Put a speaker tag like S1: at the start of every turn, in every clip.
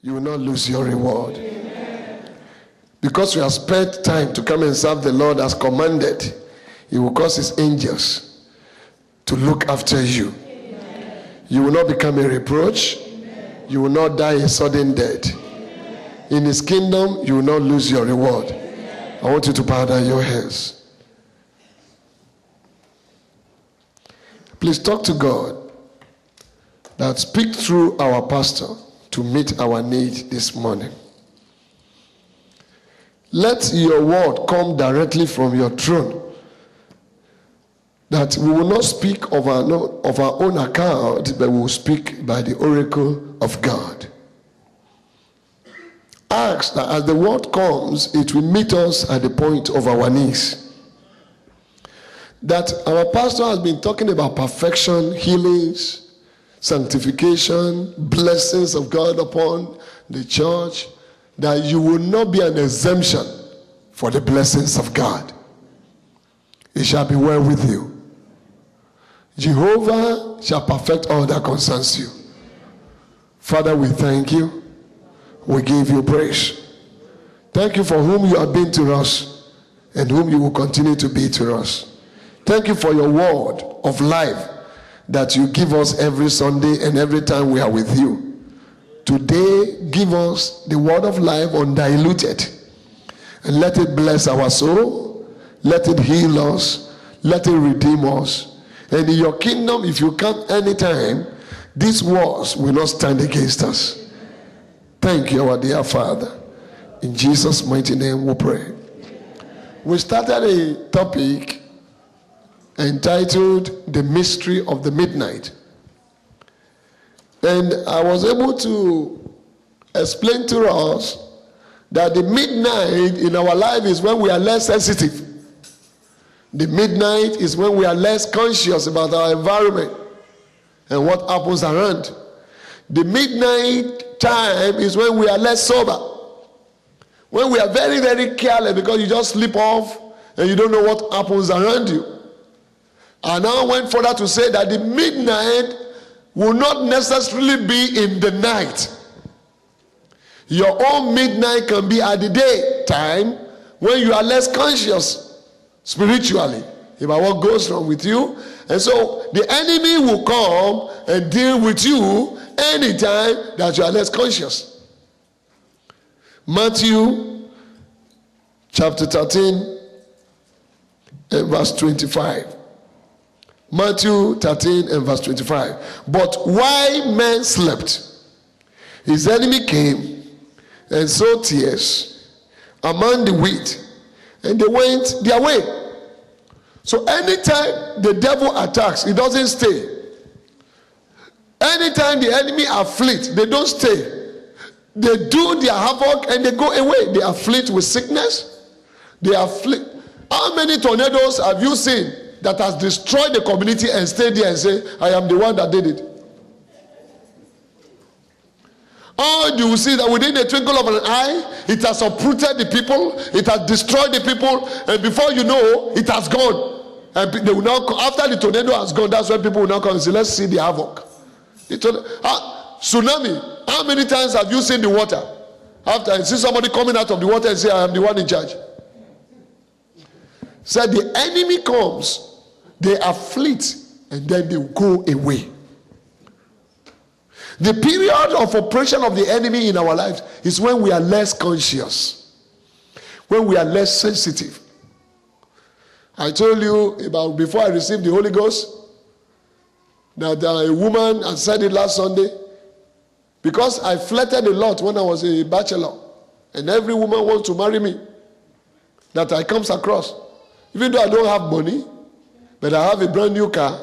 S1: you will not lose your reward. Because you have spent time to come and serve the Lord as commanded, He will cause His angels to look after you. You will not become a reproach. You will not die a sudden death. In His kingdom, you will not lose your reward. I want you to bow down your heads. Please talk to God that speak through our pastor to meet our need this morning. Let your word come directly from your throne, that we will not speak of our own account, but we will speak by the oracle of God. Ask that as the word comes, it will meet us at the point of our knees. That our pastor has been talking about perfection, healings, sanctification, blessings of God upon the church, that you will not be an exemption for the blessings of God. It shall be well with you. Jehovah shall perfect all that concerns you. Father, we thank you. We give you praise. Thank you for whom you have been to us and whom you will continue to be to us. Thank you for your word of life that you give us every Sunday and every time we are with you. Today, give us the word of life undiluted, and let it bless our soul, let it heal us, let it redeem us. And in your kingdom, if you come anytime, these words will not stand against us. Thank you, our dear Father. In Jesus' mighty name we pray. We started a topic entitled The Mystery of the Midnight. And I was able to explain to us that the midnight in our life is when we are less sensitive. The midnight is when we are less conscious about our environment and what happens around. The midnight time is when we are less sober. When we are very, very careless because you just sleep off and you don't know what happens around you. I now went further to say that the midnight will not necessarily be in the night. Your own midnight can be at the day time when you are less conscious spiritually about what goes wrong with you. And so the enemy will come and deal with you anytime that you are less conscious. Matthew chapter 13 and verse 25. Matthew 13 and verse 25. But while men slept, his enemy came and sowed tears among the wheat, and they went their way. So anytime the devil attacks, he doesn't stay. Anytime the enemy afflicts, they don't stay. They do their havoc and they go away. They afflict with sickness. They afflict. How many tornadoes have you seen that has destroyed the community and stayed there and say, I am the one that did it? Oh, you will see that within the twinkle of an eye, it has uprooted the people, it has destroyed the people, and before you know, it has gone. And they will now, after the tornado has gone, that's when people will now come and say, let's see the havoc. Tsunami, how many times have you seen the water? After you see somebody coming out of the water and say, I am the one in charge. Said the enemy comes, they afflict, and then they go away. The period of operation of the enemy in our lives is when we are less conscious, when we are less sensitive. I told you about before I received the Holy Ghost that a woman, I said it last Sunday, because I flirted a lot when I was a bachelor, and every woman wants to marry me that I comes across. Even though I don't have money, but I have a brand new car,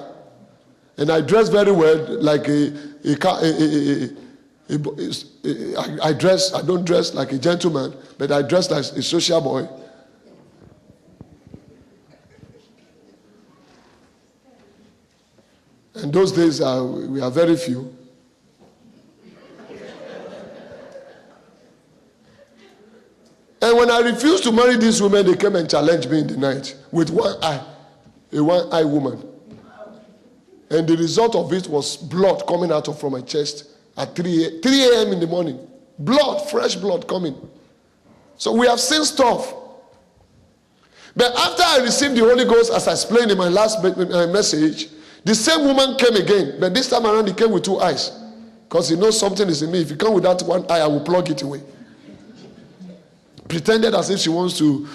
S1: and I dress very well, like I don't dress like a gentleman, but I dress like a social boy. And those days we are very few. And when I refused to marry these women, they came and challenged me in the night with one eye, a one-eye woman. And the result of it was blood coming out from my chest at 3 a.m. in the morning. Blood, fresh blood coming. So we have seen stuff. But after I received the Holy Ghost, as I explained in my last message, the same woman came again. But this time around, he came with 2 eyes. Because he knows something is in me. If you come with that 1 eye, I will plug it away. Pretended as if she wants to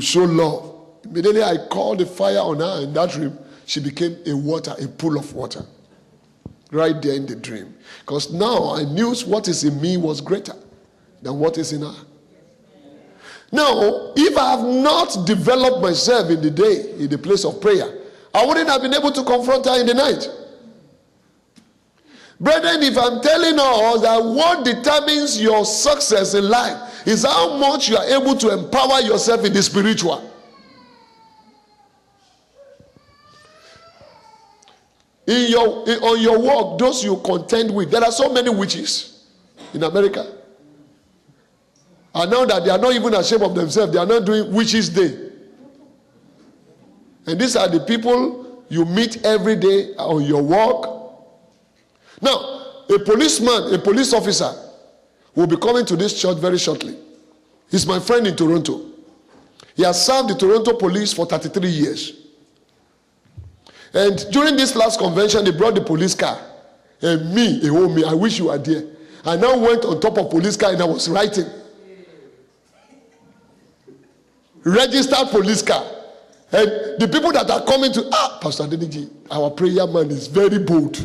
S1: show love. Immediately I called the fire on her in that room. She became a pool of water. Right there in the dream. Because now I knew what is in me was greater than what is in her. Now, if I have not developed myself in the day, in the place of prayer, I wouldn't have been able to confront her in the night. Brethren, if I'm telling us that what determines your success in life is how much you are able to empower yourself in the spiritual. On your work, those you contend with, there are so many witches in America. And now that they are not even ashamed of themselves, they are not doing Witches' Day. And these are the people you meet every day on your work. Now, a policeman, a police officer, will be coming to this church very shortly. He's my friend in Toronto. He has served the Toronto police for 33 years. And during this last convention, they brought the police car. And me, I wish you were there. I now went on top of police car and I was writing. Registered police car. And the people that are coming to, Pastor Adeniji, our prayer man is very bold.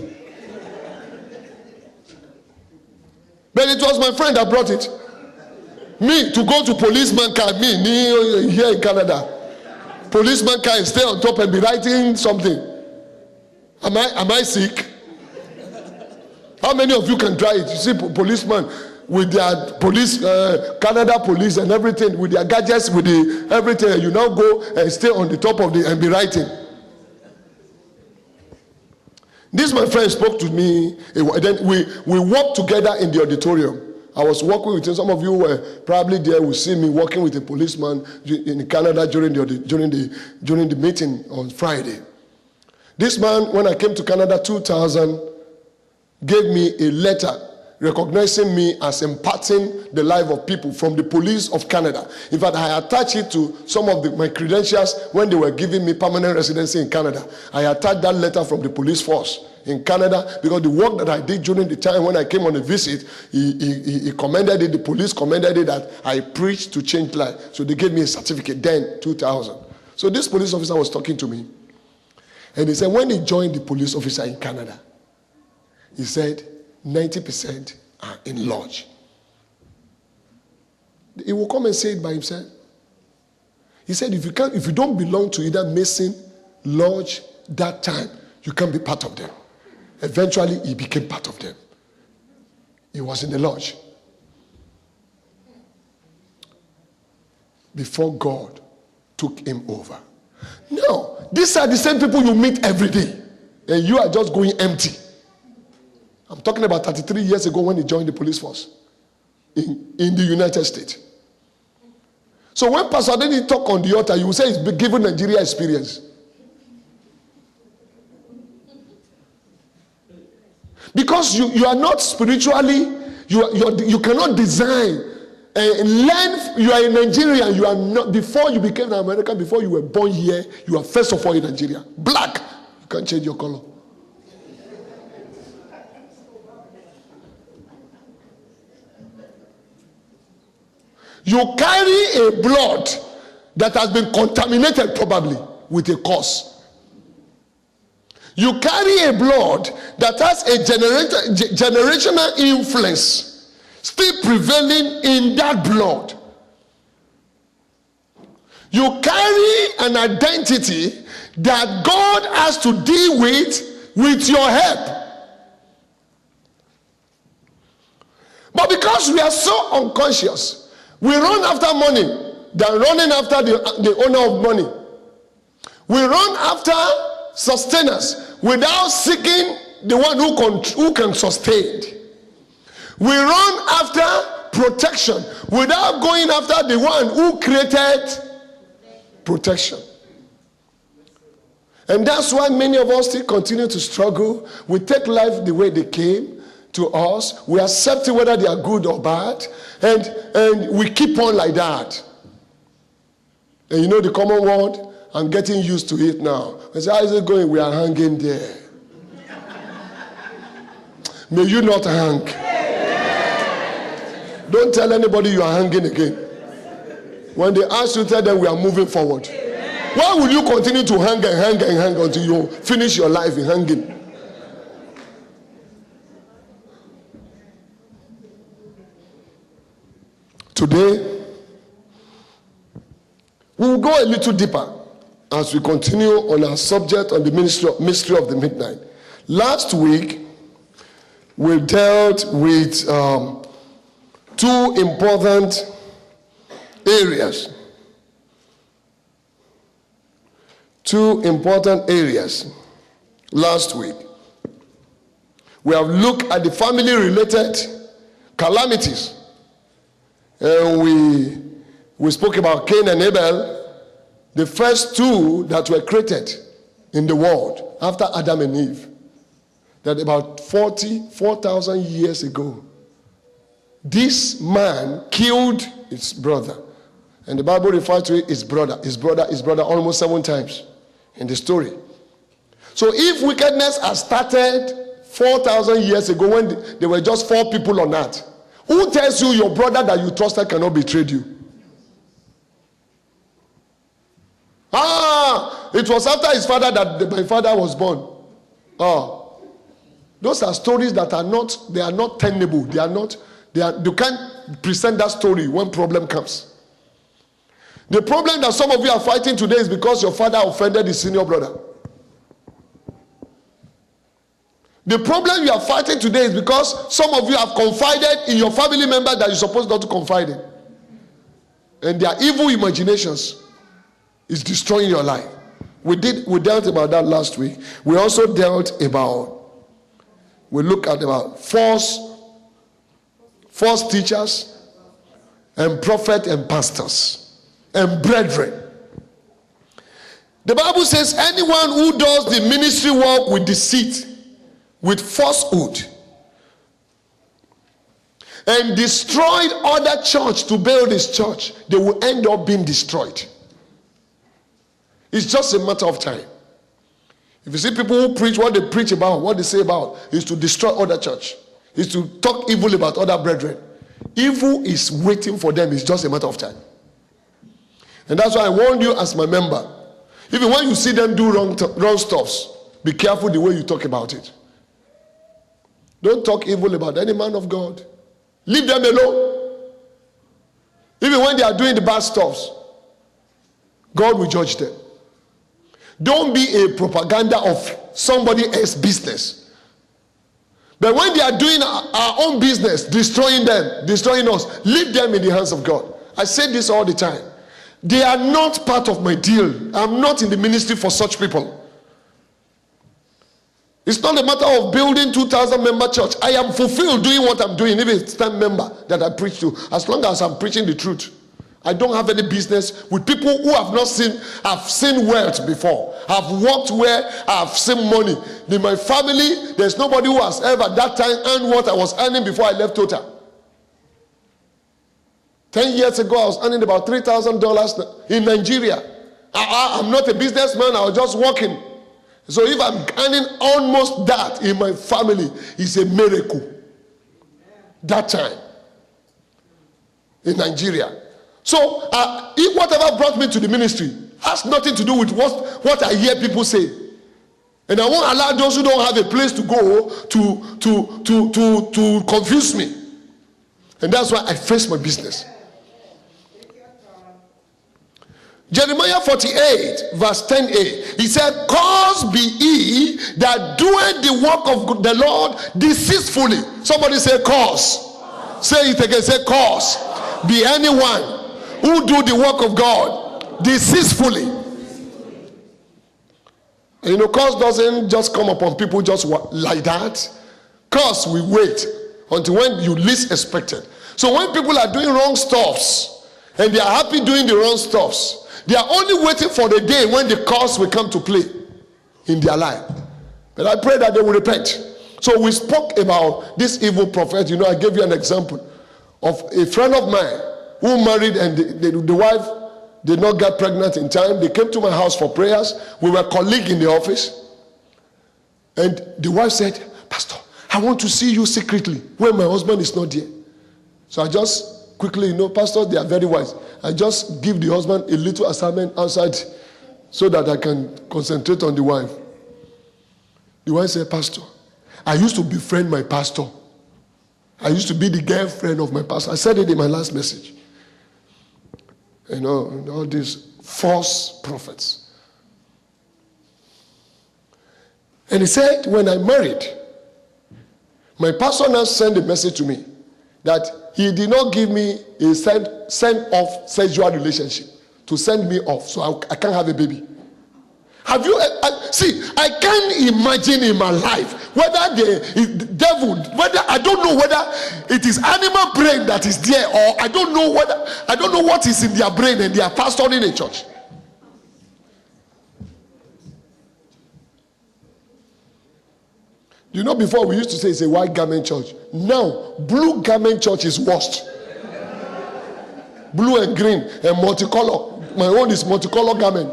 S1: But it was my friend that brought it. Me, to go to policeman car, me here in Canada. Policeman car and stay on top and be writing something. Am I sick? How many of you can try it? You see policeman with their police, Canada police and everything, with their gadgets, with the everything, you now go and stay on the top of the and be writing. This my friend spoke to me. Then we walked together in the auditorium. I was walking with him. Some of you were probably there will see me walking with a policeman in Canada during the meeting on Friday. This man, when I came to Canada 2000, gave me a letter recognizing me as imparting the life of people from the police of Canada. In fact, I attached it to some of my credentials when they were giving me permanent residency in Canada. I attached that letter from the police force in Canada because the work that I did during the time when I came on a visit, he commended it, the police commended it that I preached to change life. So they gave me a certificate then, 2000. So this police officer was talking to me. And he said when he joined the police officer in Canada, he said 90% are in lodge. He will come and say it by himself. He said if you don't belong to either Mason, lodge, that time, you can't be part of them. Eventually, he became part of them. He was in the lodge. Before God took him over. No, these are the same people you meet every day. And you are just going empty. I'm talking about 33 years ago when he joined the police force in the United States. So when Pastor Adeni talk on the altar, you will say it's given Nigeria experience. Because you are not spiritually, you cannot design and learn. You are a Nigerian. You are not, before you became an American, before you were born here, you are first of all in Nigeria. Black, you can't change your color. You carry a blood that has been contaminated probably with a cause. You carry a blood that has a generational influence still prevailing in that blood. You carry an identity that God has to deal with your help. But because we are so unconscious, we run after money than running after the owner of money. We run after sustenance without seeking the one who can sustain. We run after protection without going after the one who created protection. And that's why many of us still continue to struggle. We take life the way they came. to us. We accept it whether they are good or bad. And we keep on like that. And you know the common word? I'm getting used to it now. I say, how is it going? We are hanging there. May you not hang. Don't tell anybody you are hanging again. When they ask you, tell them we are moving forward. Why will you continue to hang and hang and hang until you finish your life in hanging? Today, we will go a little deeper as we continue on our subject on the mystery of the midnight. Last week, we dealt with two important areas. Two important areas last week. We have looked at the family-related calamities. And we spoke about Cain and Abel, the first two that were created in the world after Adam and Eve. That about 4,000 years ago, this man killed his brother. And the Bible refers to it his brother almost 7 times in the story. So if wickedness has started 4,000 years ago when there were just 4 people on earth, who tells you your brother that you trusted cannot betray you? It was after his father that my father was born. Those are stories that are not tenable. You can't present that story when problem comes. The problem that some of you are fighting today is because your father offended his senior brother. The problem you are fighting today is because some of you have confided in your family member that you're supposed not to confide in. And their evil imaginations is destroying your life. We dealt about that last week. We also looked at about false teachers and prophets and pastors and brethren. The Bible says anyone who does the ministry work with deceit, with falsehood, and destroyed other church to build his church, they will end up being destroyed. It's just a matter of time. If you see people who preach what they preach about, what they say about, is to destroy other church, is to talk evil about other brethren. Evil is waiting for them. It's just a matter of time. And that's why I warned you as my member. Even when you see them do wrong stuffs, be careful the way you talk about it. Don't talk evil about any man of God. Leave them alone. Even when they are doing the bad stuffs, God will judge them. Don't be a propaganda of somebody else's business. But when they are doing our own business, destroying them, destroying us, leave them in the hands of God. I say this all the time. They are not part of my deal. I'm not in the ministry for such people. It's not a matter of building 2,000 member church. I am fulfilled doing what I'm doing, even if it's 10 member that I preach to, as long as I'm preaching the truth. I don't have any business with people who have seen wealth before. I've worked where I've seen money. In my family, there's nobody who has ever that time earned what I was earning before I left Total. 10 years ago, I was earning about $3,000 in Nigeria. I'm not a businessman, I was just working. So if I'm earning almost that in my family, it's a miracle. That time in Nigeria. So if whatever brought me to the ministry has nothing to do with what I hear people say. And I won't allow those who don't have a place to go to confuse me. And that's why I face my business. Jeremiah 48 verse 10a, he said, "Cursed be he that doeth the work of the Lord deceitfully." Somebody say curse. Say it again, say curse. Be anyone who do the work of God deceitfully. And you know, curse doesn't just come upon people just like that. Curse we wait until when you least expect it. So when people are doing wrong stuffs and they are happy doing the wrong stuffs, they are only waiting for the day when the curse will come to play in their life. But I pray that they will repent So we spoke about this evil prophet. I gave you an example of a friend of mine who married, and the wife did not get pregnant in time. They came to my house for prayers. We were colleagues in the office. And the wife said, Pastor, I want to see you secretly when my husband is not there. So I just quickly, pastors, they are very wise. I just give the husband a little assignment outside so that I can concentrate on the wife. The wife said, Pastor, I used to befriend my pastor. I used to be the girlfriend of my pastor. I said it in my last message. All these false prophets. And he said, when I married, my pastor now sent a message to me that he did not give me a send-off sexual relationship to send me off, so I can't have a baby. Have you see? I can't imagine in my life whether the devil, I don't know whether it is animal brain that is there, or I don't know what is in their brain, and they are pastoring a church. Before we used to say it's a white garment church. Now, blue garment church is worst. Blue and green and multicolor. My own is multicolor garment.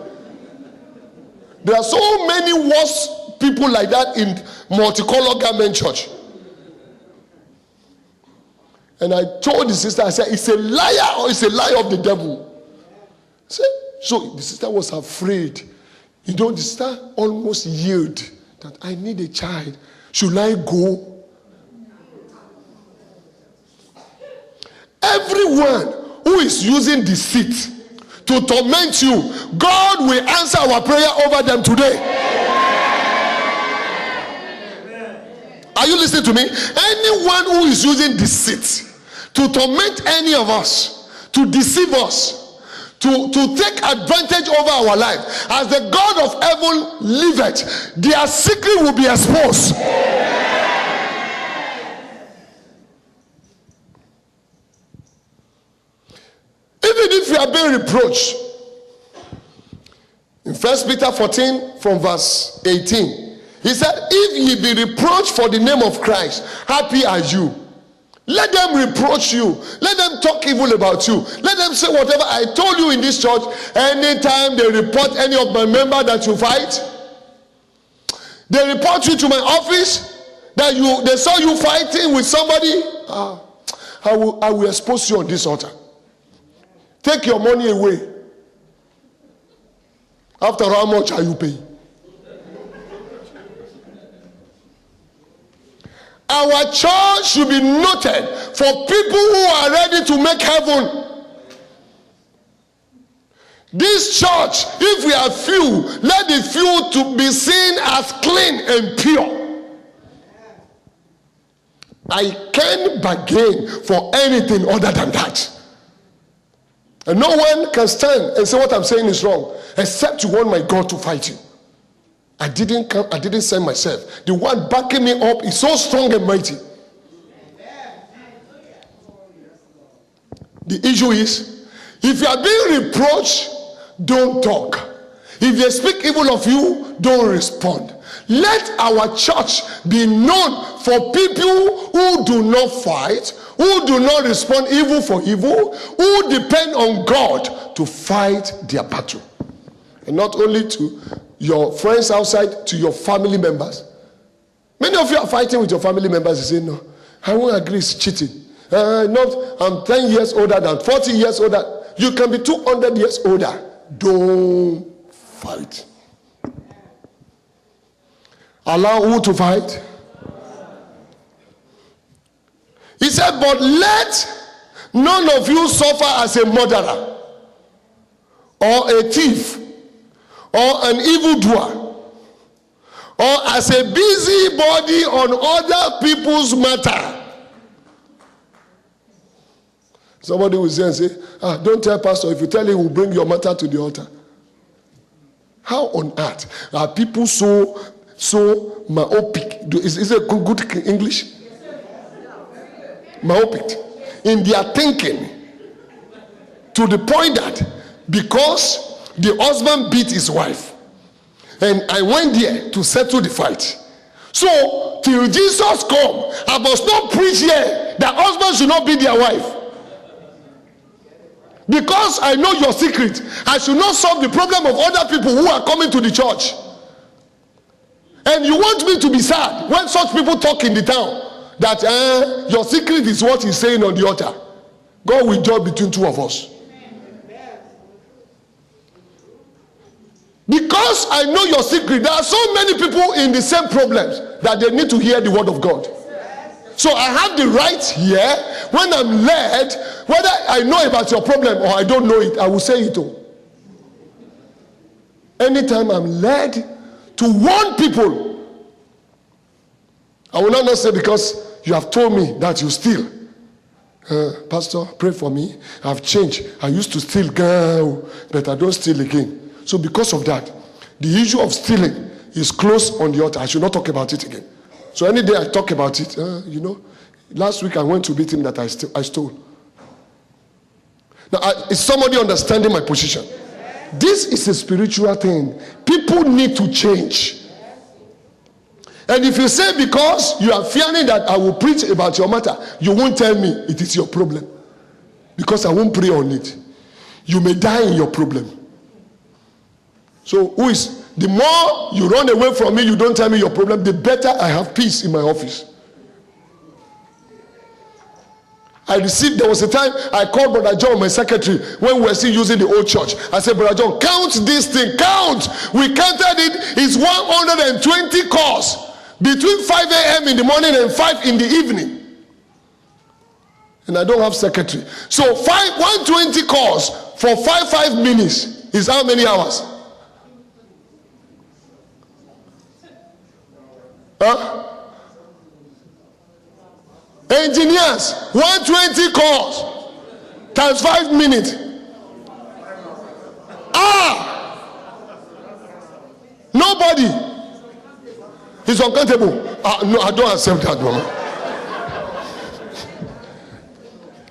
S1: There are so many worse people like that in multicolor garment church. And I told the sister, I said, it's a liar or it's a lie of the devil. So the sister was afraid. The sister almost yielded that I need a child. Should I go? Everyone who is using deceit to torment you, God will answer our prayer over them today. Are you listening to me? Anyone who is using deceit to torment any of us, to deceive us, to take advantage over our life, as the God of heaven liveth, their secret will be exposed. Even if you are being reproached, in 1 Peter 14 from verse 18, he said, if ye be reproached for the name of Christ, happy are you. Let them reproach you. Let them talk evil about you. Let them say whatever. I told you in this church, anytime they report any of my members that you fight, they report you to my office, that they saw you fighting with somebody, I will expose you on this altar. Take your money away. After how much are you paying? Our church should be noted for people who are ready to make heaven. This church, if we are few, let the few to be seen as clean and pure. I can't bargain for anything other than that. And no one can stand and say what I'm saying is wrong, except you want my God to fight you. I didn't send myself. The one backing me up is so strong and mighty. The issue is, if you are being reproached, don't talk. If they speak evil of you, don't respond. Let our church be known for people who do not fight, who do not respond evil for evil, who depend on God to fight their battle. And not only to your friends outside, to your family members. Many of you are fighting with your family members. You say, no, I won't agree, it's cheating. I'm 10 years older than 40 years older. You can be 200 years older. Don't fight. Allow who to fight? He said, but let none of you suffer as a murderer, or a thief, or an evildoer, or as a busybody on other people's matter. Somebody will say, don't tell pastor. If you tell him, we'll bring your matter to the altar. How on earth are people so myopic? Is it good English? Myopic in their thinking, to the point that because the husband beat his wife and I went there to settle the fight, so till Jesus come, I must not preach here that husbands should not beat their wife. Because I know your secret, I should not solve the problem of other people who are coming to the church. And you want me to be sad when such people talk in the town that your secret is what he's saying on the altar. God will judge between two of us. Because I know your secret, there are so many people in the same problems that they need to hear the word of God. So I have the right here, when I'm led, whether I know about your problem or I don't know it, I will say it all. Anytime I'm led to warn people, I will not say because you have told me that you steal. Pastor, pray for me. I've changed. I used to steal, but I don't steal again. So because of that, the issue of stealing is closed on the altar. I should not talk about it again. So any day I talk about it, last week I went to meet him that I stole. Now, is somebody understanding my position? This is a spiritual thing. People need to change. And if you say because you are fearing that I will preach about your matter, you won't tell me it is your problem. Because I won't pray on it. You may die in your problem. So the more you run away from me, you don't tell me your problem, the better I have peace in my office. There was a time I called Brother John, my secretary, when we were still using the old church. I said, Brother John, count this thing, count. We counted it, it's 120 calls between 5 a.m. in the morning and 5 in the evening. And I don't have secretary. So 120 calls for 5 minutes is how many hours? Engineers, 120 calls times 5 minutes. Nobody is uncountable. No, I don't accept that, Mama.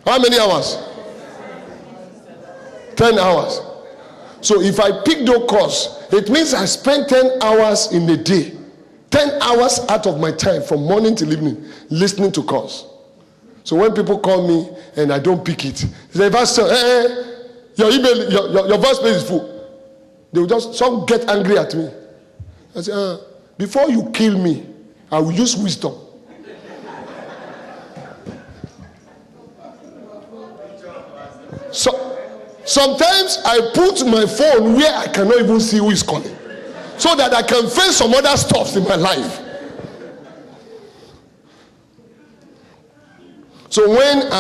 S1: How many hours? 10 hours. So if I pick those calls, it means I spend 10 hours in a day. 10 hours out of my time from morning till evening listening to calls. So when people call me and I don't pick it, they say, Pastor, your email, your voicemail is full. They will some get angry at me. I say, before you kill me, I will use wisdom. So sometimes I put my phone where I cannot even see who is calling, so that I can face some other stuff in my life. So when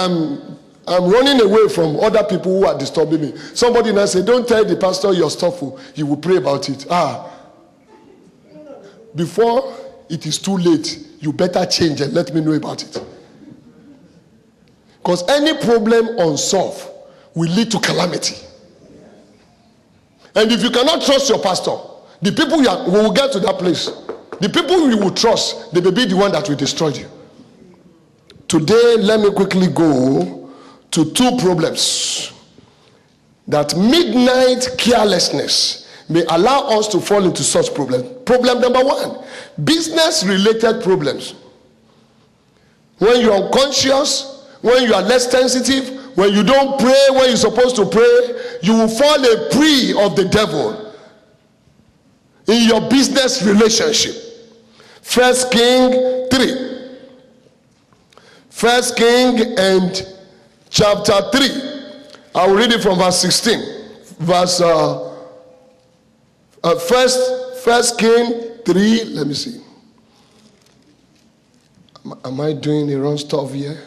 S1: I'm running away from other people who are disturbing me, somebody now say, don't tell the pastor your stuff, he will pray about it. Before it is too late, you better change and let me know about it. Because any problem unsolved will lead to calamity. And if you cannot trust your pastor, the people we will get to that place, the people you will trust, they may be the one that will destroy you. Today, let me quickly go to 2 problems that midnight carelessness may allow us to fall into such problems. Problem number 1, business-related problems. When you're unconscious, when you are less sensitive, when you don't pray when you're supposed to pray, you will fall a prey of the devil in your business relationship. 1 King 3. 1 King and chapter 3. I will read it from verse 16. First King 3. Let me see. Am I doing the wrong stuff here?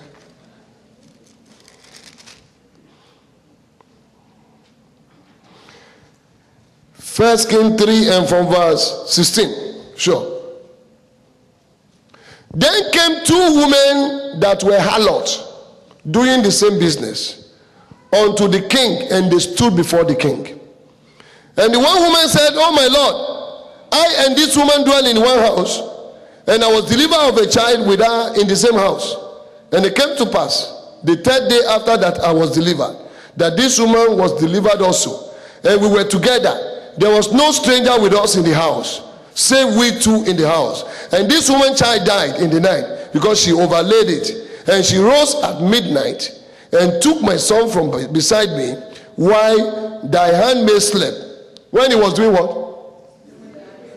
S1: First King 3 and from verse 16. Sure. Then came 2 women that were harlots, doing the same business, unto the king, and they stood before the king. And the one woman said, Oh my Lord, I and this woman dwell in one house, and I was delivered of a child with her in the same house. And it came to pass, the 3rd day after that I was delivered, that this woman was delivered also. And we were together. There was no stranger with us in the house. save we two in the house. And this woman child died in the night because she overlaid it. And she rose at midnight and took my son from beside me while thy handmaid slept. When he was doing what?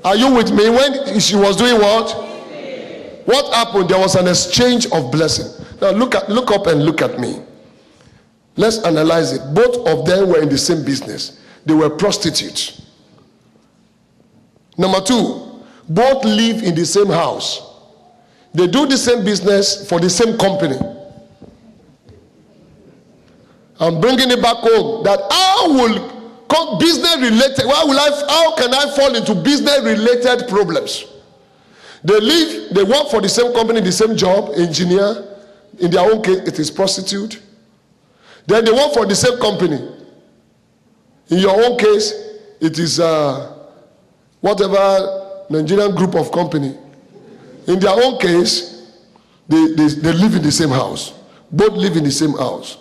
S1: Are you with me? When she was doing what? What happened? There was an exchange of blessing. Now look up and look at me. Let's analyze it. Both of them were in the same business. They were prostitutes. Number two, both live in the same house. They do the same business for the same company. I'm bringing it back home that how will business related, how can I fall into business related problems? They work for the same company, the same job, engineer. In their own case, it is prostitute. Then they work for the same company. In your own case, it is whatever Nigerian group of company. In their own case, they live in the same house. Both live in the same house.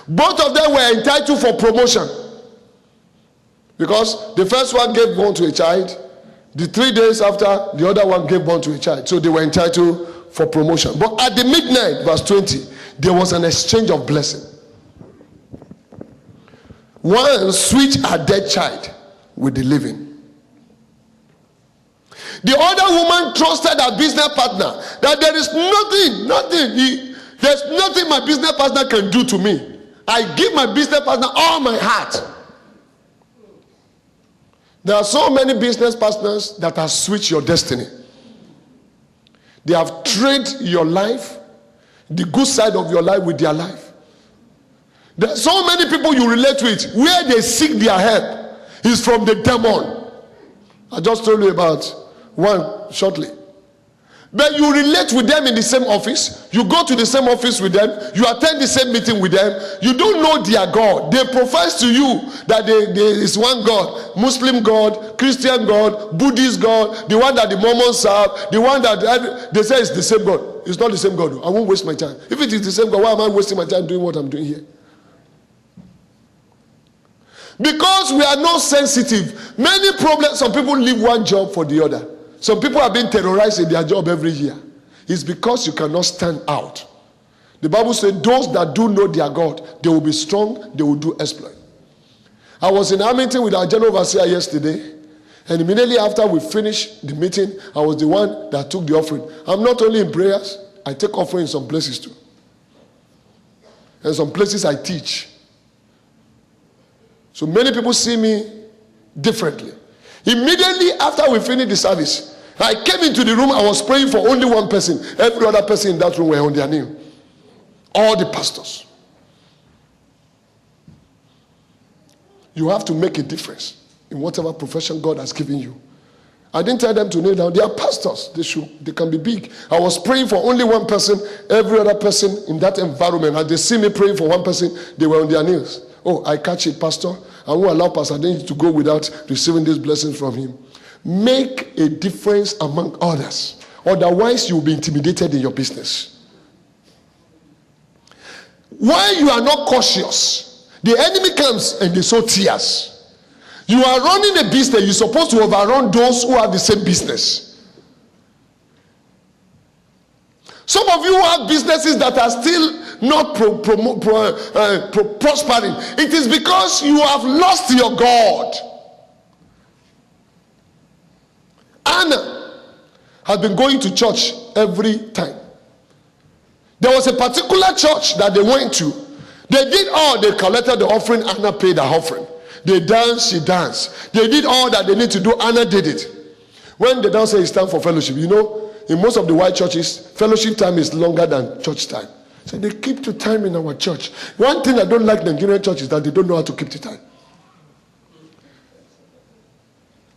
S1: Both of them were entitled for promotion. Because the first one gave birth to a child. The 3 days after, the other one gave birth to a child. So they were entitled for promotion. But at the midnight, verse 20, there was an exchange of blessing. One switched her dead child with the living. The other woman trusted her business partner that there is there's nothing my business partner can do to me. I give my business partner all my heart. There are so many business partners that have switched your destiny. They have traded your life, the good side of your life, with their life. There are so many people you relate with where they seek their help is from the demon. I just told you about one shortly. But you relate with them in the same office. You go to the same office with them. You attend the same meeting with them. You don't know their God. They profess to you that there is one God. Muslim God, Christian God, Buddhist God, the one that the Mormons serve, the one that they say is the same God. It's not the same God. I won't waste my time. If it is the same God, why am I wasting my time doing what I'm doing here? Because we are not sensitive. Many problems, some people leave one job for the other. Some people are being terrorized in their job every year. It's because you cannot stand out. The Bible says those that do know their God, they will be strong, they will do exploit. I was in our meeting with our general overseer yesterday, and immediately after we finished the meeting, I was the one that took the offering. I'm not only in prayers, I take offering in some places too. And some places I teach. So many people see me differently. Immediately after we finished the service, I came into the room, I was praying for only one person. Every other person in that room were on their knee. All the pastors. You have to make a difference in whatever profession God has given you. I didn't tell them to kneel down. They are pastors. They can be big. I was praying for only one person. Every other person in that environment, as they see me praying for one person, they were on their knees. Oh, I catch it, Pastor. I won't allow Pastor Denji to go without receiving these blessings from him. Make a difference among others. Otherwise, you will be intimidated in your business. While you are not cautious, the enemy comes and they sow tears. You are running a business. You're supposed to overrun those who have the same business. Some of you have businesses that are still not prospering. It is because you have lost your God. Anna has been going to church every time. There was a particular church that they went to. They did all, they collected the offering, Anna paid the offering. They danced, she danced. They did all that they need to do, Anna did it. When they don't say it's time for fellowship, you know, in most of the white churches, fellowship time is longer than church time. So they keep to time in our church. One thing I don't like Nigerian church is that they don't know how to keep to time.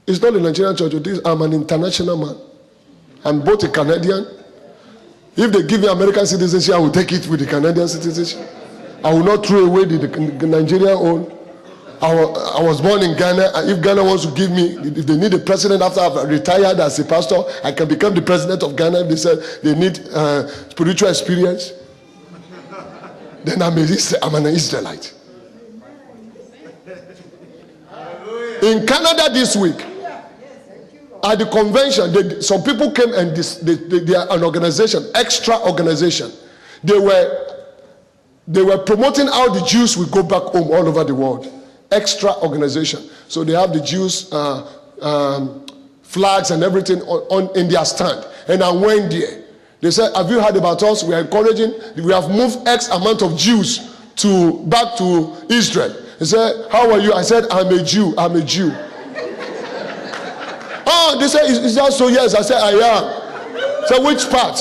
S1: It's not a Nigerian church. I'm an international man. I'm both a Canadian. If they give me American citizenship, I will take it with the Canadian citizenship. I will not throw away the Nigerian own. I was born in Ghana, and if Ghana wants to give me, if they need a president after I've retired as a pastor, I can become the president of Ghana. If they said they need spiritual experience, then I'm an Israelite. In Canada this week, at the convention, some people came and they are an organization, extra organization. They were promoting how the Jews will go back home all over the world. Extra organization. So they have the Jews flags and everything on in their stand. And I went there. They said, have you heard about us? We are encouraging. We have moved X amount of Jews back to Israel. He said, how are you? I said, I'm a Jew. I'm a Jew. Oh, they said, is that so? Yes. I said, I am. So which part?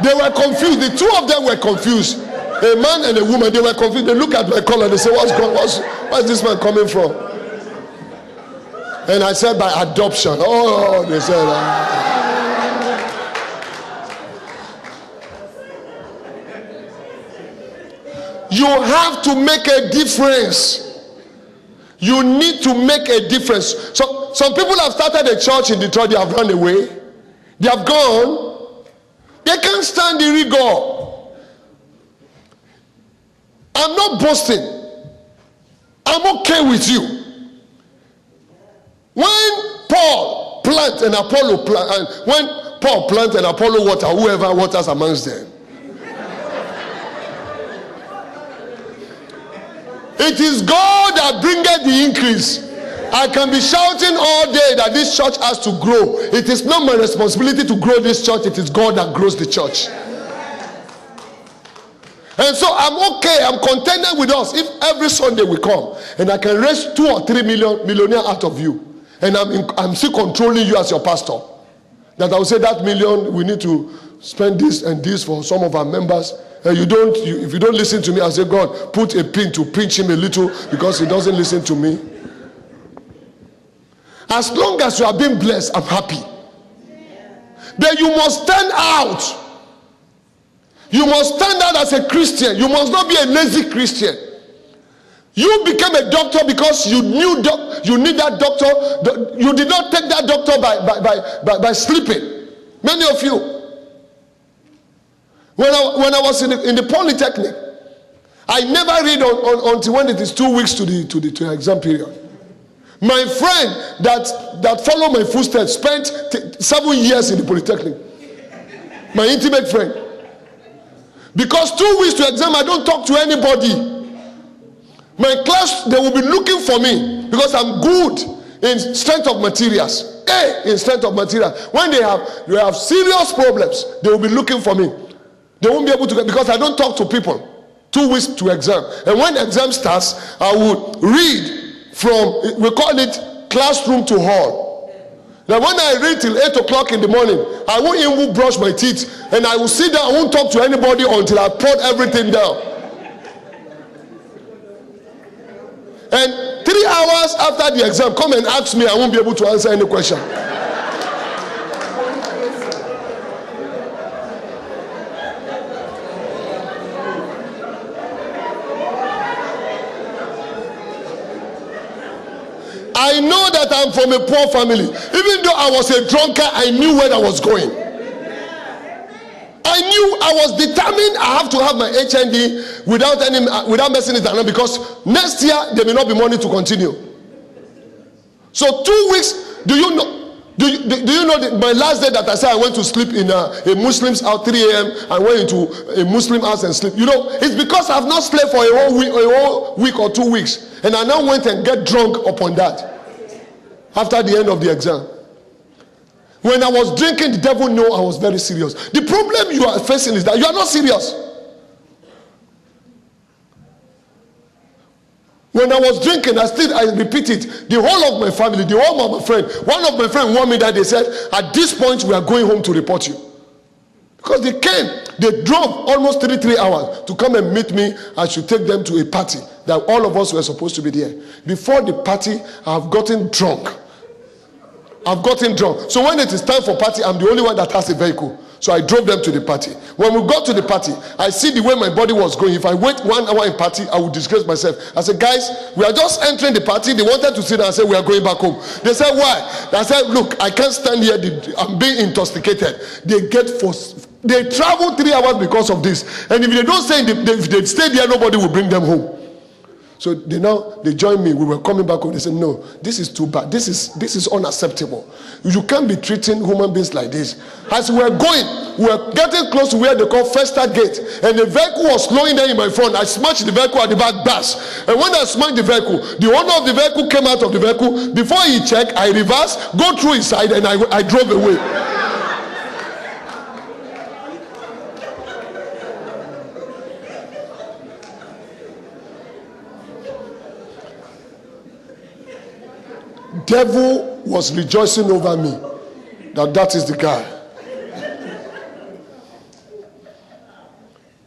S1: They were confused. The two of them were confused. A man and a woman, they were confused. They look at my collar. They say, where's this man coming from? And I said, by adoption. Oh, they said, You have to make a difference. You need to make a difference. So some people have started a church in Detroit. They have run away. They have gone. They can't stand the rigor. I'm not boasting. I'm okay with you. When Paul plant and Apollo plant, and when Paul plant and Apollo water, whoever waters amongst them. It is God that bringeth the increase. I can be shouting all day that this church has to grow. It is not my responsibility to grow this church. It is God that grows the church. And so I'm okay. I'm contented with us. If every Sunday we come and I can raise 2 or 3 millionaire out of you, and I'm still controlling you as your pastor, that I will say that million we need to spend this and this for some of our members. And if you don't listen to me, I say, God, put a pin to pinch him a little because he doesn't listen to me. As long as you are being blessed, I'm happy. But you must stand out. You must stand out as a Christian. You must not be a lazy Christian. You became a doctor because you knew you need that doctor. You did not take that doctor by sleeping. Many of you. When I was in the Polytechnic, I never read until when it is 2 weeks to the exam period. My friend that followed my footsteps spent 7 years in the Polytechnic. My intimate friend. Because 2 weeks to exam, I don't talk to anybody. My class, they will be looking for me because I'm good in strength of materials. In strength of material. When they have serious problems, they will be looking for me. They won't be able to get, because I don't talk to people. 2 weeks to exam. And when exam starts, I would read from, we call it classroom to hall. Now when I read till 8 o'clock in the morning, I won't even brush my teeth. And I will sit down, I won't talk to anybody until I put everything down. And 3 hours after the exam, come and ask me, I won't be able to answer any question. I know that I'm from a poor family. Even though I was a drunkard, I knew where I was going. I knew I was determined I have to have my HND without messing it around, because next year there may not be money to continue. So 2 weeks, do you know that my last day that I said I went to sleep in a Muslim's house 3 a.m. I went into a Muslim house and sleep. You know, it's because I've not slept for a whole week or 2 weeks. And I now went and get drunk upon that after the end of the exam. When I was drinking, the devil knew I was very serious. The problem you are facing is that you are not serious. When I was drinking, I repeat it. The whole of my family, the whole of my friend, one of my friends warned me that they said, at this point, we are going home to report you. Because they drove almost 3 hours to come and meet me. I should take them to a party that all of us were supposed to be there. Before the party, I've gotten drunk. So when it is time for party, I'm the only one that has a vehicle. So I drove them to the party. When we got to the party, I see the way my body was going. If I wait 1 hour in party, I would disgrace myself. I said, guys, we are just entering the party. They wanted to sit down. I said, we are going back home. They said, why? I said, look, I can't stand here. I'm being intoxicated. They get They travel 3 hours because of this. And if they don't stay, if they stay there, nobody will bring them home. So they join me. We were coming back home. They said, no, this is too bad. This is unacceptable. You can't be treating human beings like this. As we were going, we were getting close to where they call Festa Gate. And the vehicle was slowing down in my front. I smashed the vehicle at the back bus. And when I smashed the vehicle, the owner of the vehicle came out of the vehicle. Before he checked, I reversed, go through his side, and I drove away. Devil was rejoicing over me that is the guy.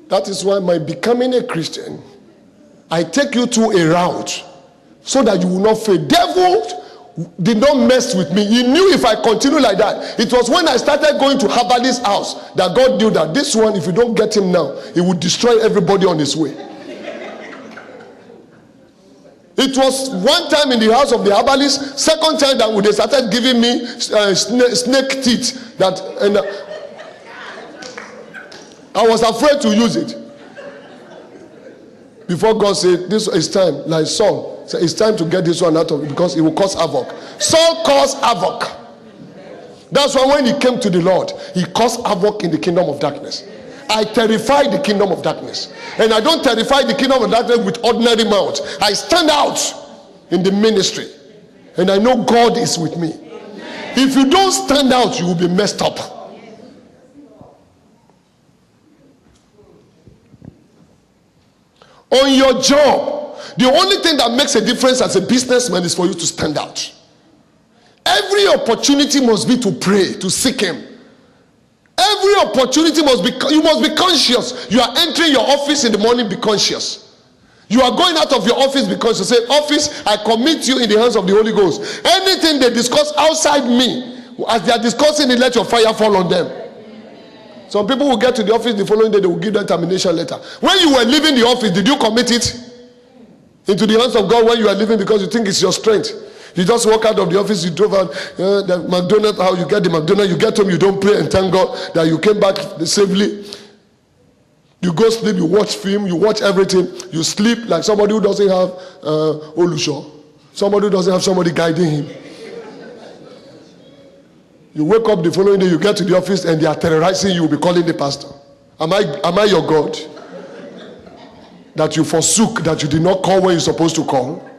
S1: That is why my becoming a Christian, I take you through a route so that you will not fail. Devil did not mess with me. He knew if I continue like that. It was when I started going to Herbalist's house that God knew that this one, if you don't get him now, he will destroy everybody on his way. It was one time in the house of the herbalist, second time that they started giving me snake teeth. And I was afraid to use it. Before God said, this is time, like Saul said, it's time to get this one out of it because it will cause havoc. Saul caused havoc. That's why when he came to the Lord, he caused havoc in the kingdom of darkness. I terrify the kingdom of darkness. And I don't terrify the kingdom of darkness with ordinary mouth. I stand out in the ministry. And I know God is with me. If you don't stand out, you will be messed up. On your job, the only thing that makes a difference as a businessman is for you to stand out. Every opportunity must be to pray, to seek him. Every opportunity you must be conscious. You are entering your office in the morning, be conscious. You are going out of your office because you say, office, I commit you in the hands of the Holy Ghost. Anything they discuss outside me, as they are discussing it, let your fire fall on them. Some people will get to the office the following day, they will give them termination letter. When you were leaving the office, did you commit it into the hands of God when you are leaving because you think it's your strength? You just walk out of the office, you drove out the McDonald's, how you get the McDonald's, you get home, you don't pray and thank God that you came back safely. You go sleep, you watch film, you watch everything, you sleep like somebody who doesn't have Olusho, somebody who doesn't have somebody guiding him. You wake up the following day, you get to the office and they are terrorizing you, will be calling the pastor. Am I your God? That you forsook, that you did not call when you're supposed to call?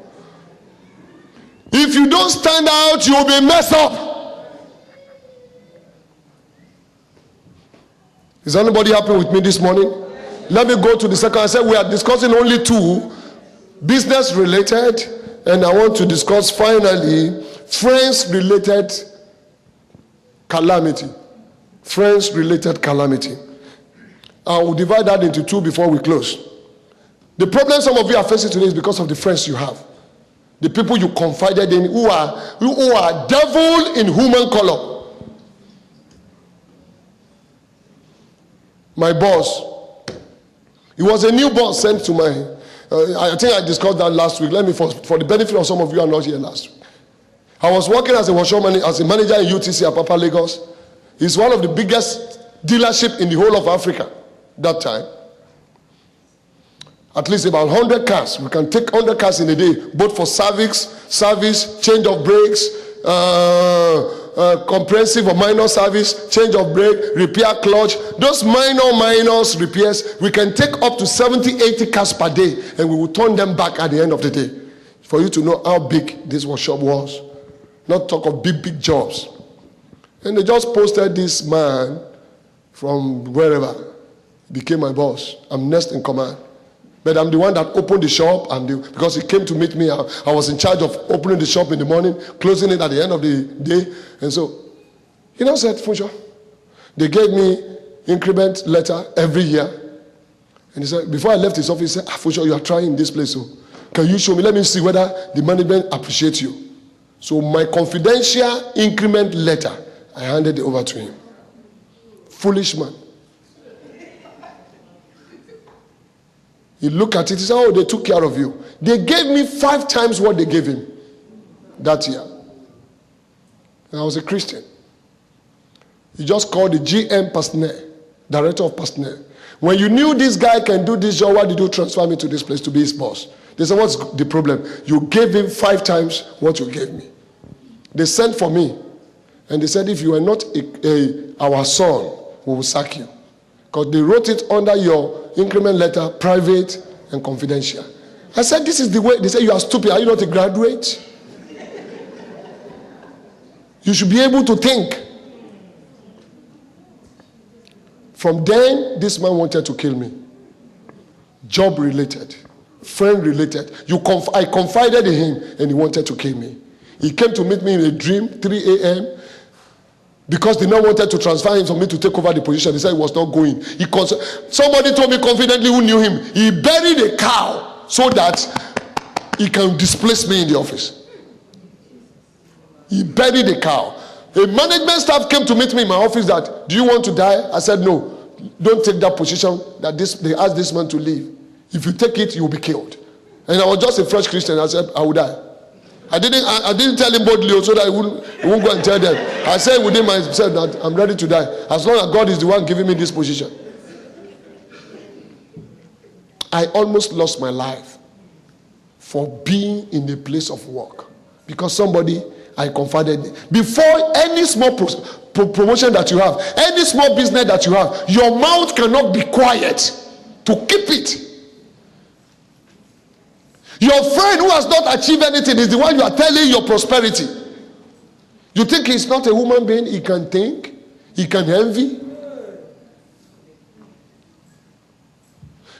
S1: If you don't stand out, you'll be messed up. Is anybody happy with me this morning? Let me go to the second. I said we are discussing only 2 business related, and I want to discuss finally friends related calamity. Friends related calamity. I will divide that into 2 before we close. The problem some of you are facing today is because of the friends you have. The people you confided in who are devil in human color. My boss, he was a new boss sent to my, I think I discussed that last week. Let me, for the benefit of some of you who are not here last week. I was working as a workshop as a manager in UTC at Papa Lagos. It's one of the biggest dealership in the whole of Africa that time. At least about 100 cars. We can take 100 cars in a day, both for service, change of brakes, comprehensive or minor service, change of brake, repair clutch. Those minor repairs, we can take up to 70, 80 cars per day, and we will turn them back at the end of the day. For you to know how big this workshop was. Not talk of big jobs. And they just posted this man from wherever. He became my boss. I'm next in command. But I'm the one that opened the shop, because he came to meet me. I was in charge of opening the shop in the morning, closing it at the end of the day. And so, he now said, Funcho, they gave me increment letter every year. And he said, before I left his office, he said, Funcho, you are trying this place. So can you show me? Let me see whether the management appreciates you. So my confidential increment letter, I handed it over to him. Foolish man. He looked at it, he said, oh, they took care of you. They gave me 5 times what they gave him that year. And I was a Christian. He just called the GM personnel director of personnel. When you knew this guy can do this job, why did you transfer me to this place to be his boss? They said, what's the problem? You gave him 5 times what you gave me. They sent for me. And they said, if you are not our son, we will sack you. Because they wrote it under your increment letter, private and confidential. I said, this is the way. They said, you are stupid. Are you not a graduate? You should be able to think. From then, this man wanted to kill me. Job related, friend related. I confided in him and he wanted to kill me. He came to meet me in a dream, 3 a.m. Because they now wanted to transfer him for me to take over the position. They said he was not going. Somebody told me confidently who knew him. He buried a cow so that he can displace me in the office. He buried a cow. A management staff came to meet me in my office that, do you want to die? I said, no. Don't take that position that they asked this man to leave. If you take it, you will be killed. And I was just a fresh Christian. I said, I will die. I didn't tell him boldly so that he won't go and tell them. I said within myself that I'm ready to die. As long as God is the one giving me this position. I almost lost my life for being in a place of work. Because somebody I confided in. Before any small promotion that you have, any small business that you have, your mouth cannot be quiet to keep it. Your friend who has not achieved anything is the one you are telling your prosperity. You think he's not a human being? He can think, he can envy.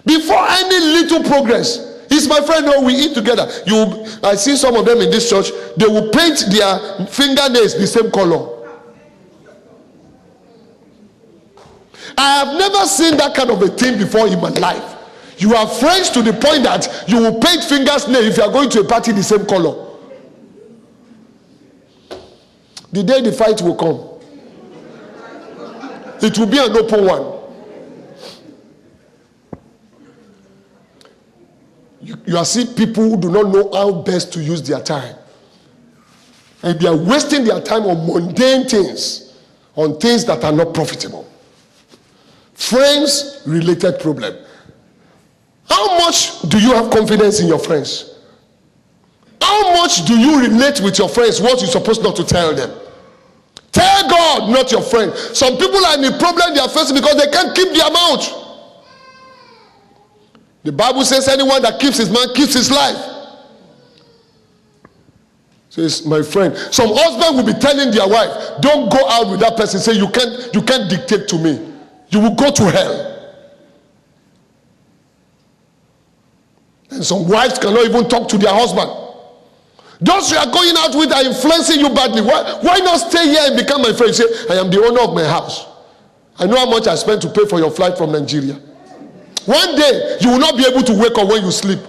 S1: Before any little progress, he's my friend. No, we eat together. I see some of them in this church. They will paint their fingernails the same color. I have never seen that kind of a thing before in my life. You are friends to the point that you will paint fingernails if you are going to a party the same color. The day the fight will come, it will be an open one. You are seeing people who do not know how best to use their time. And they are wasting their time on mundane things, on things that are not profitable. Friends-related problem. How much do you have confidence in your friends? How much do you relate with your friends what you're supposed not to tell them? Tell God, not your friend. Some people are in a problem they are facing because they can't keep their mouth. The Bible says anyone that keeps his mouth keeps his life. Says my friend. Some husband will be telling their wife, don't go out with that person. Say you can't dictate to me. You will go to hell. And some wives cannot even talk to their husband. Those you are going out with are influencing you badly. Why not stay here and become my friend? Say, I am the owner of my house. I know how much I spent to pay for your flight from Nigeria. One day, you will not be able to wake up when you sleep.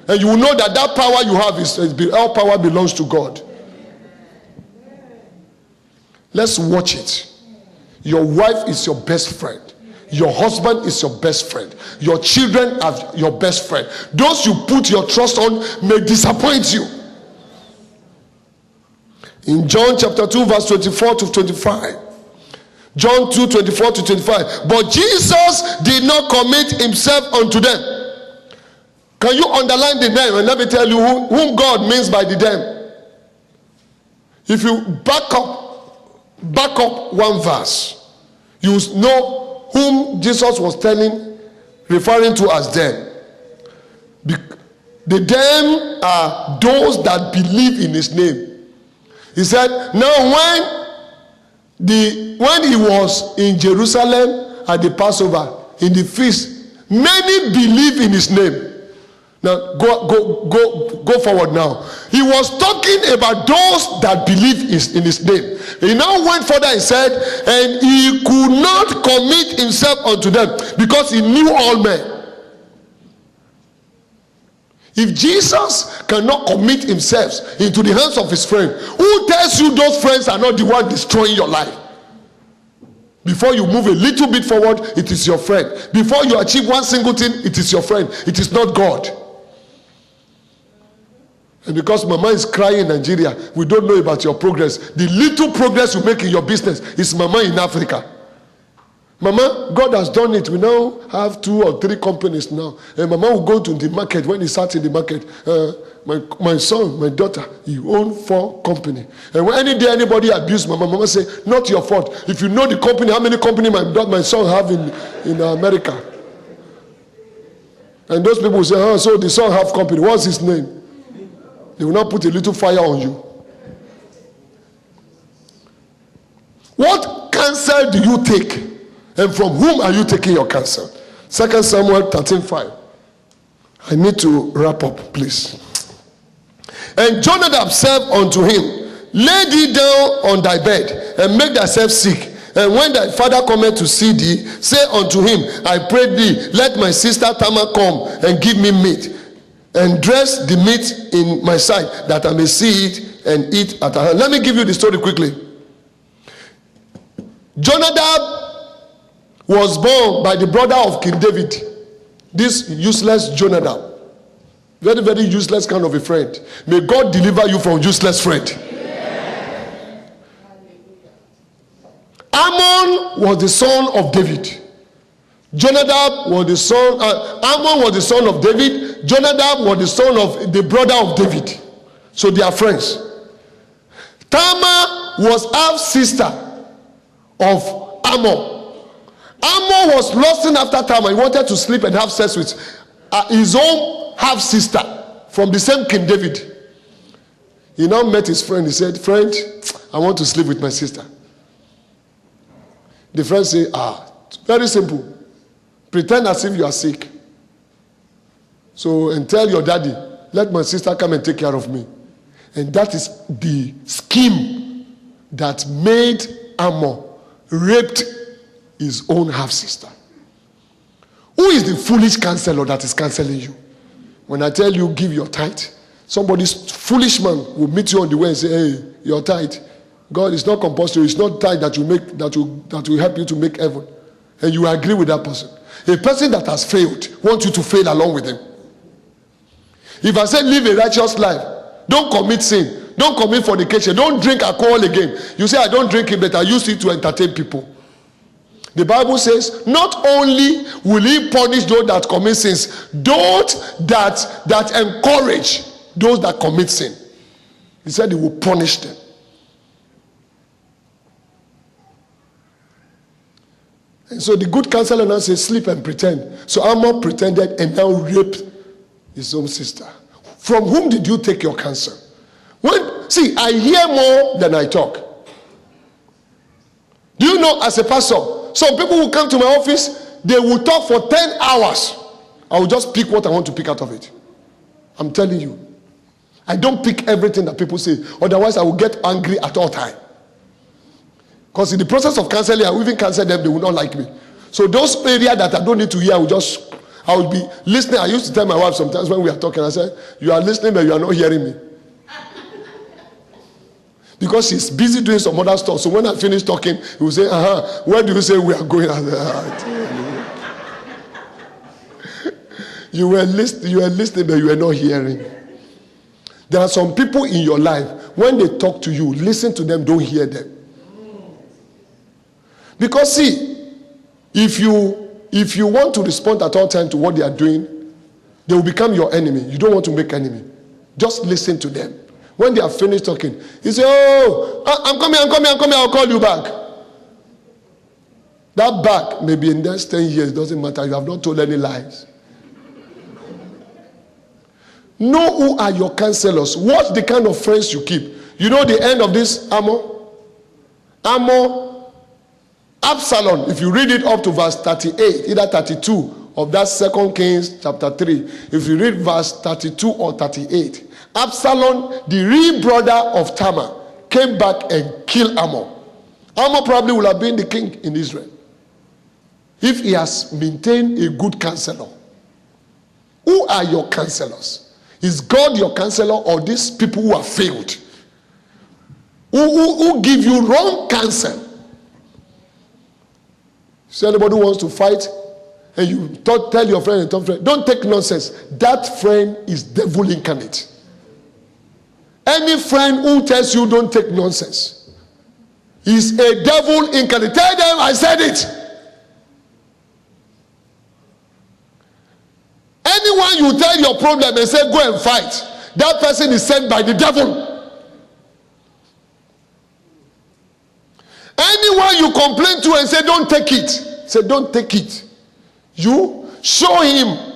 S1: And you will know that that power you have all power belongs to God. Let's watch it. Your wife is your best friend. Your husband is your best friend. Your children are your best friend. Those you put your trust on may disappoint you. In John chapter 2 verse 24 to 25. John 2, 24 to 25. But Jesus did not commit himself unto them. Can you underline the them? And let me tell you whom God means by the them. If you back up one verse, you know whom Jesus was referring to as them. The them are those that believe in his name. He said, now when he was in Jerusalem at the Passover, in the feast, many believe in his name. Now go forward now. He was talking about those that believe in his name. He now went further and said, and he could not commit himself unto them because he knew all men. If Jesus cannot commit himself into the hands of his friend, who tells you those friends are not the one destroying your life? Before you move a little bit forward, it is your friend. Before you achieve one single thing, it is your friend. It is not God. And because mama is crying in Nigeria, we don't know about your progress. The little progress you make in your business is mama in Africa. Mama, God has done it. We now have 2 or 3 companies now. And Mama will go to the market. When he starts in the market, my son, my daughter, you own 4 companies. And when any day anybody abuse Mama, Mama say, not your fault. If you know the company, how many companies my son have in America? And those people will say, oh, so the son have company. What's his name? They will not put a little fire on you. What counsel do you take? And from whom are you taking your counsel? 2 Samuel 13:5. I need to wrap up, please. And Jonadab said unto him, lay thee down on thy bed, and make thyself sick. And when thy father cometh to see thee, say unto him, I pray thee, let my sister Tamar come and give me meat, and dress the meat in my sight, that I may see it and eat at her hand. Let me give you the story quickly. Jonadab was born by the brother of King David. This useless Jonadab. Very, very useless kind of a friend. May God deliver you from useless friend. Amen. Ammon was the son of David. Jonadab was the son. Ammon was the son of David. Jonadab was the son of the brother of David. So they are friends. Tamar was half sister of Ammon. Ammon was lusting after Tamar. He wanted to sleep and have sex with his own half sister from the same King David. He now met his friend. He said, friend, I want to sleep with my sister. The friend said, very simple. Pretend as if you are sick. So, and tell your daddy, let my sister come and take care of me. And that is the scheme that made Ammon raped his own half-sister. Who is the foolish counselor that is counseling you? When I tell you, give your tithe, somebody's foolish man will meet you on the way and say, hey, your tithe. God is not compulsory. It's not tithe that will make that will help you to make heaven. And you agree with that person. A person that has failed wants you to fail along with him. If I say live a righteous life, don't commit sin, don't commit fornication, don't drink alcohol again. You say I don't drink it, but I use it to entertain people. The Bible says, not only will he punish those that commit sins, those that encourage those that commit sin. He said he will punish them. And so the good counselor now says, sleep and pretend. So Ammon pretended and now raped his own sister. From whom did you take your counsel? See, I hear more than I talk. Do you know, as a pastor, some people will come to my office, they will talk for 10 hours. I will just pick what I want to pick out of it. I'm telling you. I don't pick everything that people say. Otherwise, I will get angry at all time. Because in the process of counseling, I will even cancel them, they will not like me. So those areas that I don't need to hear, I will be listening. I used to tell my wife sometimes when we are talking, I said, you are listening, but you are not hearing me. Because she's busy doing some other stuff. So when I finish talking, he will say, where do you say we are going? You were listening, but you were not hearing. There are some people in your life, when they talk to you, listen to them, don't hear them. Because see, if you want to respond at all times to what they are doing, they will become your enemy. You don't want to make enemy. Just listen to them. When they are finished talking, you say, I'm coming, I'll call you back. That back, maybe in the next 10 years, doesn't matter. You have not told any lies. Know who are your counselors. Watch the kind of friends you keep. You know the end of this Absalom, if you read it up to verse 38, either 32 of that 2 Kings chapter 3, if you read verse 32 or 38, Absalom, the real brother of Tamar, came back and killed Ammon. Ammon probably would have been the king in Israel if he has maintained a good counselor. Who are your counselors? Is God your counselor, or these people who have failed? Who give you wrong counsel? So anybody who wants to fight, and you tell your friend and tell friend, don't take nonsense. That friend is devil incarnate. Any friend who tells you don't take nonsense is a devil incarnate. Tell them I said it. your problem and say, go and fight, that person is sent by the devil. Anyone you complain to and say, don't take it, say, don't take it. You show him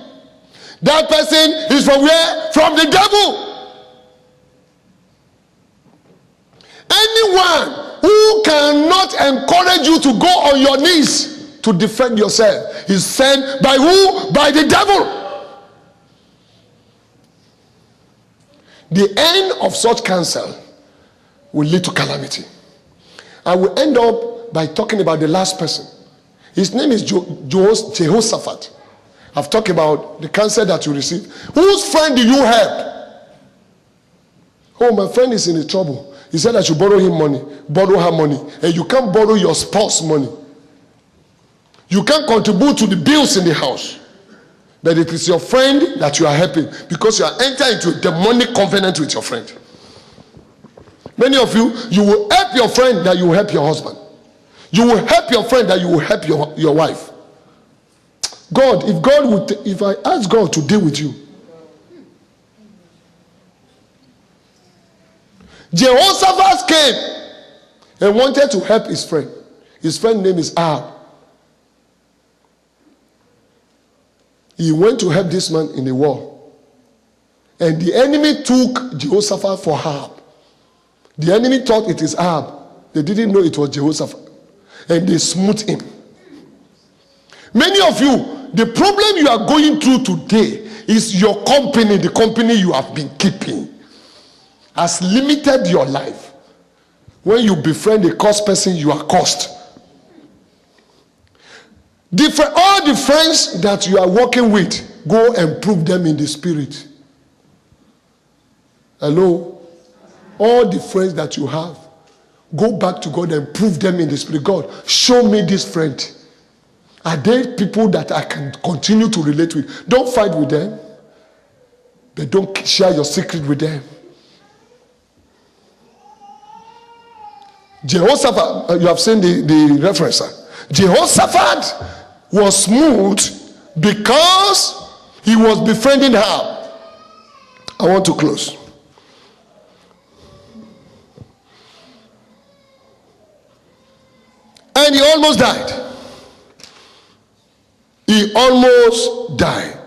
S1: that person is from where? From the devil. Anyone who cannot encourage you to go on your knees to defend yourself is sent by who? By the devil. The end of such counsel will lead to calamity. I will end up by talking about the last person. His name is Jehoshaphat. I've talked about the counsel that you receive. Whose friend do you help? Oh, my friend is in trouble. He said I should borrow him money, borrow her money. And you can't borrow your spouse money. You can't contribute to the bills in the house. But it is your friend that you are helping because you are entering into a demonic covenant with your friend. Many of you, you will help your friend that you will help your husband. You will help your friend that you will help your wife. God, if I ask God to deal with you, Jehoshaphat came and wanted to help his friend. His friend's name is Ahab. He went to help this man in the war. And the enemy took Jehoshaphat for Ahab. The enemy thought it is Ahab. They didn't know it was Jehoshaphat. And they smote him. Many of you, the problem you are going through today is your company, the company you have been keeping, has limited your life. When you befriend a cursed person, you are cursed. All the friends that you are working with, go and prove them in the spirit. Hello? All the friends that you have, go back to God and prove them in the spirit. God, show me this friend. Are they people that I can continue to relate with? Don't fight with them, but don't share your secret with them. Jehoshaphat, you have seen the reference. Jehoshaphat was moved because he was befriending her. I want to close. And he almost died. He almost died.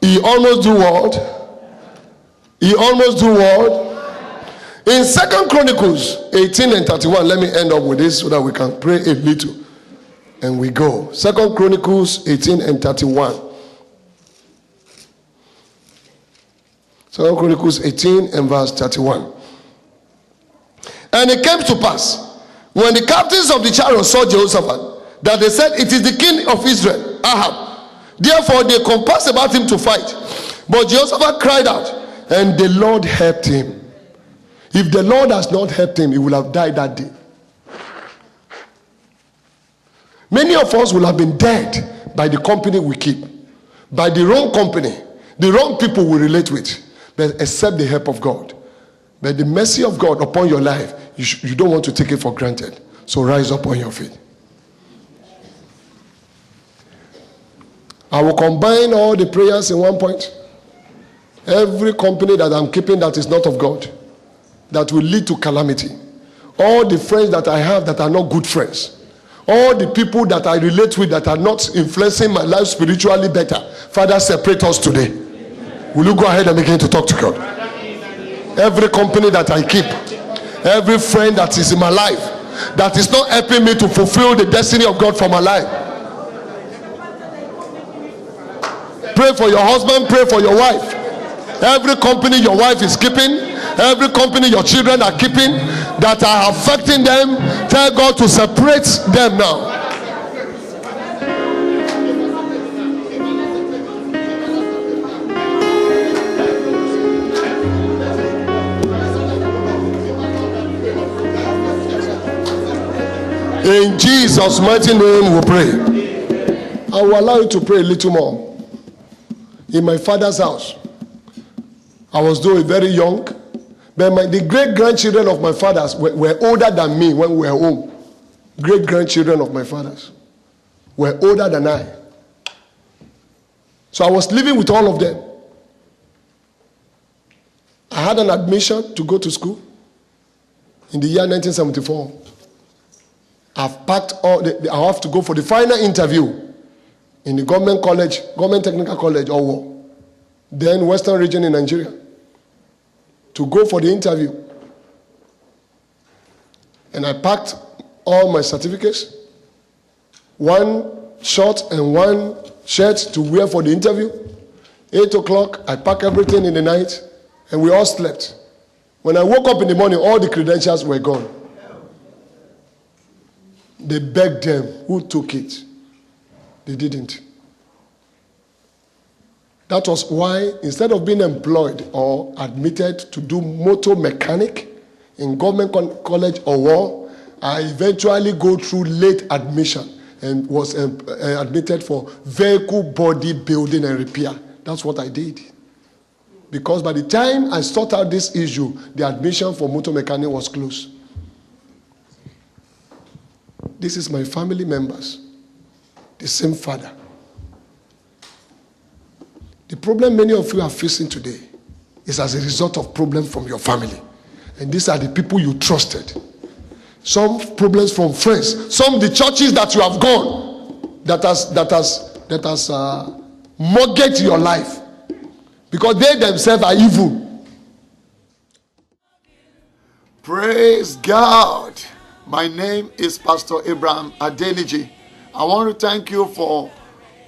S1: He almost do what? He almost do what? In 2 Chronicles 18 and 31, let me end up with this so that we can pray a little and we go. 2 Chronicles 18 and 31. 2 Chronicles 18 and verse 31. And it came to pass, when the captains of the chariot saw Jehoshaphat, that they said, it is the king of Israel, Ahab. Therefore they compassed about him to fight. But Jehoshaphat cried out, and the Lord helped him. If the Lord has not helped him, he will have died that day. Many of us will have been dead by the company we keep, by the wrong company, the wrong people we relate with, but accept the help of God. But the mercy of God upon your life, you don't want to take it for granted. So rise up on your feet. I will combine all the prayers in one point. Every company that I'm keeping that is not of God, that will lead to calamity. All the friends that I have that are not good friends. All the people that I relate with that are not influencing my life spiritually better. Father, separate us today. Will you go ahead and begin to talk to God? Every company that I keep, every friend that is in my life that is not helping me to fulfill the destiny of God for my life. Pray for your husband, pray for your wife. Every company your wife is keeping, every company your children are keeping that are affecting them, tell God to separate them now. In Jesus' mighty name we pray. I will allow you to pray a little more. In my father's house, I was though very young, but the great-grandchildren of my fathers were older than me when we were home. Great-grandchildren of my fathers were older than I. So I was living with all of them. I had an admission to go to school in the year 1974. I've packed I have to go for the final interview in the government college, government technical college, Owo, then Western region in Nigeria, to go for the interview. And I packed all my certificates, one short and one shirt to wear for the interview. 8 o'clock, I packed everything in the night, and we all slept. When I woke up in the morning, all the credentials were gone. They begged them. Who took it? They didn't. That was why, instead of being employed or admitted to do motor mechanic in government college or war, I eventually go through late admission and was admitted for vehicle body building and repair. That's what I did. Because by the time I sorted out this issue, the admission for motor mechanic was closed. This is my family members, the same father. The problem many of you are facing today is as a result of problems from your family. And these are the people you trusted. Some problems from friends. Some the churches that you have gone that has mortgaged your life. Because they themselves are evil.
S2: Praise God. My name is Pastor Abraham Adeliji. I want to thank you for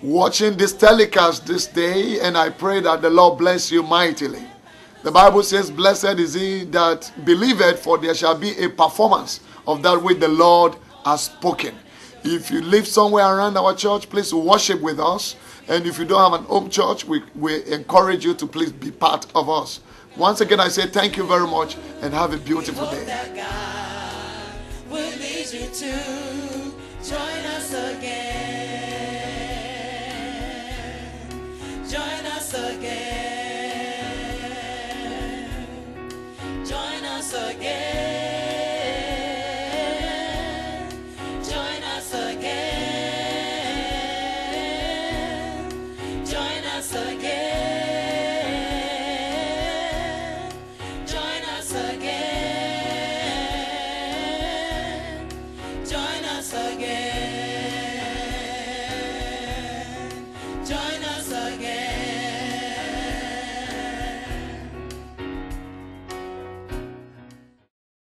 S2: watching this telecast this day, and I pray that the Lord bless you mightily. The Bible says, blessed is he that believeth, for there shall be a performance of that which the Lord has spoken. If you live somewhere around our church, please worship with us. And if you don't have an home church, we encourage you to please be part of us. Once again, I say thank you very much and have a beautiful day.
S3: Will lead you to join us again. Join us again. Join us again. Join us again. Join us again.